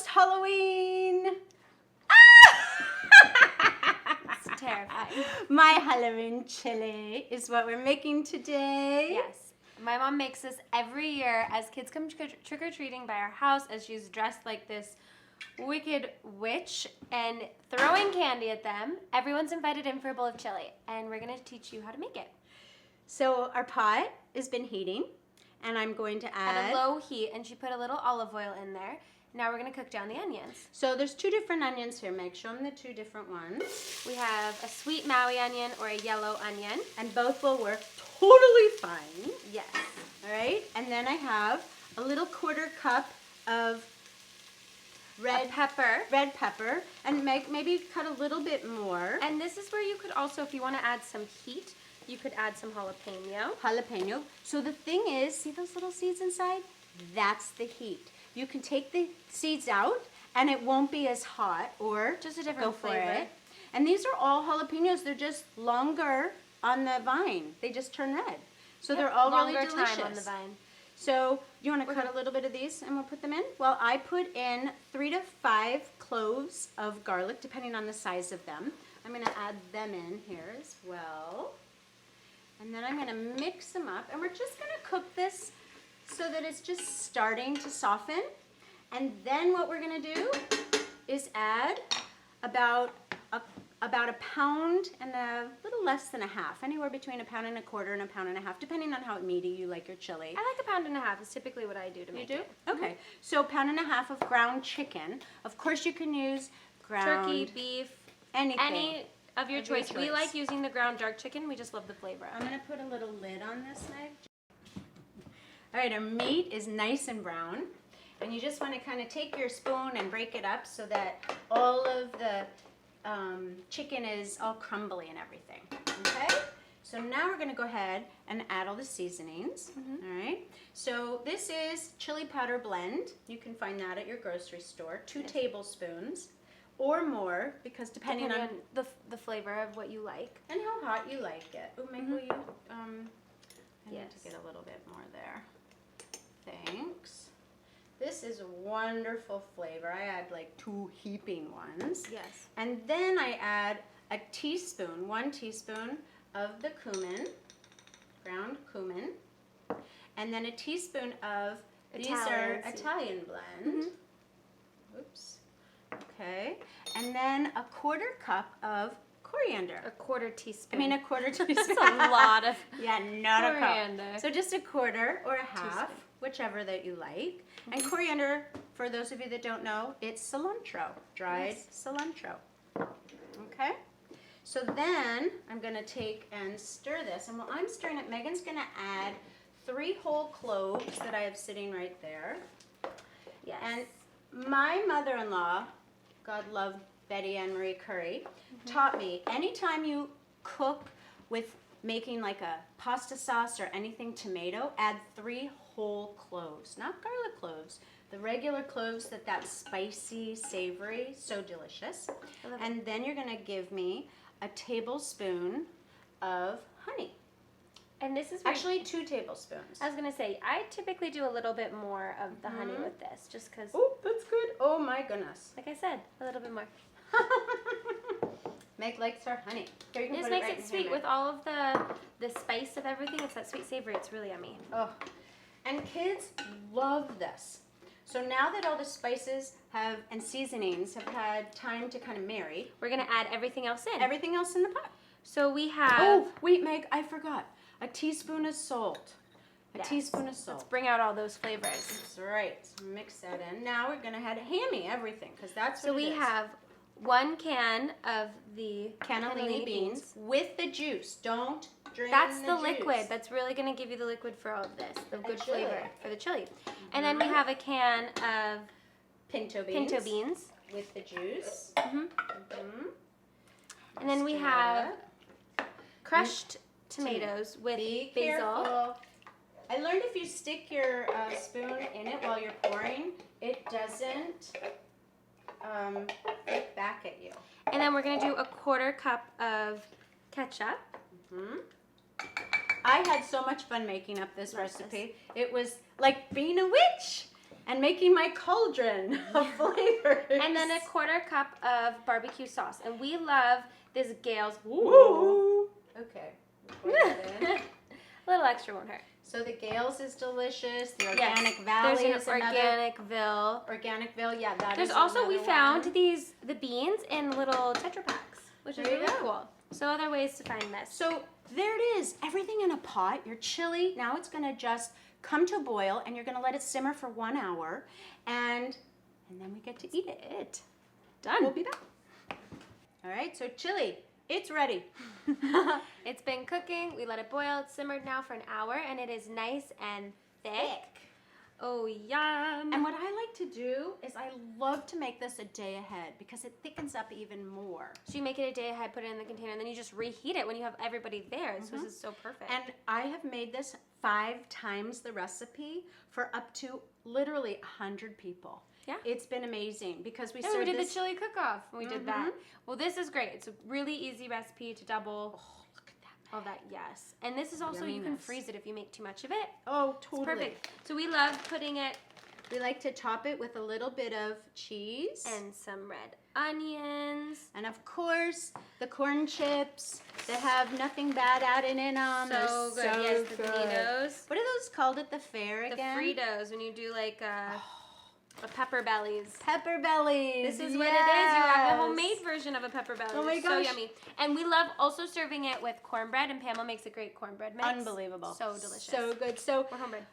almost Halloween. It's terrifying. My Halloween chili is what we're making today. Yes. My mom makes this every year as kids come trick-or-treating by our house, as she's dressed like this wicked witch and throwing candy at them. Everyone's invited in for a bowl of chili, and we're going to teach you how to make it. So our pot has been heating, and I'm going to add... At a low heat, and she put a little olive oil in there. Now we're going to cook down the onions. So there's two different onions here, Meg. Show them the two different ones. We have a sweet Maui onion or a yellow onion. And both will work totally fine. Yes. All right, and then I have a little 1/4 cup of red pepper, and maybe cut a little bit more. And this is where you could also, if you want to add some heat, you could add some jalapeno. So the thing is, see those little seeds inside? That's the heat. You can take the seeds out, and it won't be as hot, or just a different go for flavor. it. And these are all jalapenos. They're just longer on the vine. They just turn red. So they're all really delicious. Longer time on the vine. So you want to cut a little bit of these and we'll put them in? Well, I put in 3 to 5 cloves of garlic, depending on the size of them. I'm going to add them in here as well. And then I'm going to mix them up. And we're just going to cook this so that it's just starting to soften. And then what we're going to do is add about a pound and a little less than a half, anywhere between 1 1/4 pounds and 1 1/2 pounds, depending on how meaty you like your chili. I like 1 1/2 pounds is typically what I do to make it. Okay, so 1 1/2 pounds of ground chicken. Of course you can use ground turkey, beef, anything. any of your choice. We like using the ground dark chicken. We just love the flavor. I'm going to put a little lid on this Meg. All right, our meat is nice and brown. And you just want to kind of take your spoon and break it up so that all of the chicken is all crumbly and everything. Okay? So now we're going to go ahead and add all the seasonings. All right? So this is chili powder blend. You can find that at your grocery store. 2 tablespoons or more, because depending on the flavor of what you like. And how hot you like it. Oh, Meg, will you? I need to get a little bit more there. Thanks. This is a wonderful flavor. I add like 2 heaping ones. Yes. And then I add a teaspoon, 1 teaspoon of the cumin, ground cumin, and then a teaspoon of, these are Italian blend. Oops. Okay. And then a 1/4 cup of coriander. A 1/4 teaspoon. I mean a 1/4 teaspoon. That's a lot of yeah, not coriander. a cup. So just a 1/4 or a half, whichever that you like. And coriander, for those of you that don't know, it's cilantro, dried cilantro. Okay? So then I'm going to take and stir this. And while I'm stirring it, Megan's going to add 3 whole cloves that I have sitting right there. Yes. And my mother-in-law, God love Betty Ann Marie Curry, taught me anytime you cook with making like a pasta sauce or anything tomato, add 3 whole cloves, not garlic cloves, the regular cloves that's spicy, savory, so delicious. And then you're going to give me a tablespoon of honey. And this is actually 2 tablespoons. I was going to say, I typically do a little bit more of the honey with this, just because. Oh, that's good. Oh my goodness. Like I said, a little bit more. Meg likes her honey. Here, you can this put makes it right it sweet with all of the spice of everything. It's that sweet savory. It's really yummy. Oh, and kids love this. So now that all the spices and seasonings have had time to kind of marry, we're gonna add everything else in. Everything else in the pot. So we have. Oh, wait, Meg, I forgot. A teaspoon of salt. A teaspoon of salt. Let's bring out all those flavors. That's right. Mix that in. Now we're gonna add hammy everything, because that's what so we have 1 can of the cannellini beans with the juice. Don't drain That's the the juice. liquid. That's really going to give you the liquid for all of this, the good flavor for the chili. And then we have a can of pinto beans with the juice. And then we have crushed tomatoes with Be basil. Careful. I learned if you stick your spoon in it while you're pouring, it doesn't flip back at you. And then we're going to do a 1/4 cup of ketchup. I had so much fun making up this recipe. It was like being a witch. and making my cauldron of flavors. And then a 1/4 cup of barbecue sauce. And we love this Gale's. Ooh. Okay. Pour that in. A little extra won't hurt. So the Gale's is delicious. The Organic Valley There's is an another. Organicville. Organicville, yeah, that There's is also, we another found one. the beans in little Tetra Packs, which is There you really go. cool. So other ways to find this. So there it is, everything in a pot. Your chili, now it's gonna just come to a boil, and you're gonna let it simmer for 1 hour, and then we get to eat it. Done. We'll be back. All right, so chili, it's ready. It's been cooking. We let it boil. It's simmered now for an hour, and it is nice and thick. Oh, yum. And what I like to do is I love to make this a day ahead because it thickens up even more. So you make it a day ahead, put it in the container, and then you just reheat it when you have everybody there. So this is so perfect. And I have made this 5 times the recipe for up to literally 100 people. Yeah. It's been amazing because we And served we did this. the chili cook-off when we did that. Well, this is great. It's a really easy recipe to double. Oh, look at that. All that, yes. And this is also, you can Yumminess. freeze it if you make too much of it. Oh, totally. It's perfect. So we love putting it We like to top it with a little bit of cheese. and some red onions. And of course, the corn chips that have nothing bad added in them. So good. Yes, the Doritos. What are those called at the fair The again? Fritos, when you do like a pepper bellies. Pepper bellies. This is what it is. You have a homemade version of a pepper belly. Oh my It's so gosh. yummy. And we love also serving it with cornbread, and Pamela makes a great cornbread mix. Unbelievable. So delicious. So good. So We're homebread.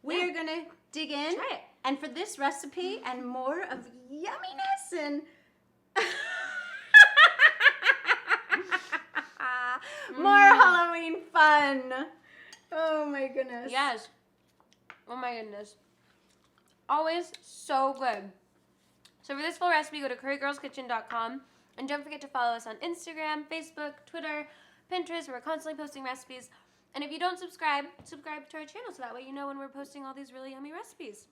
we are going to dig in. Try it. And for this recipe and more of yumminess and more Halloween fun. Oh my goodness. Yes. Oh my goodness. Always so good. So for this full recipe, go to currygirlskitchen.com, and don't forget to follow us on Instagram, Facebook, Twitter, Pinterest. We're constantly posting recipes. And if you don't subscribe to our channel so that way you know when we're posting all these really yummy recipes.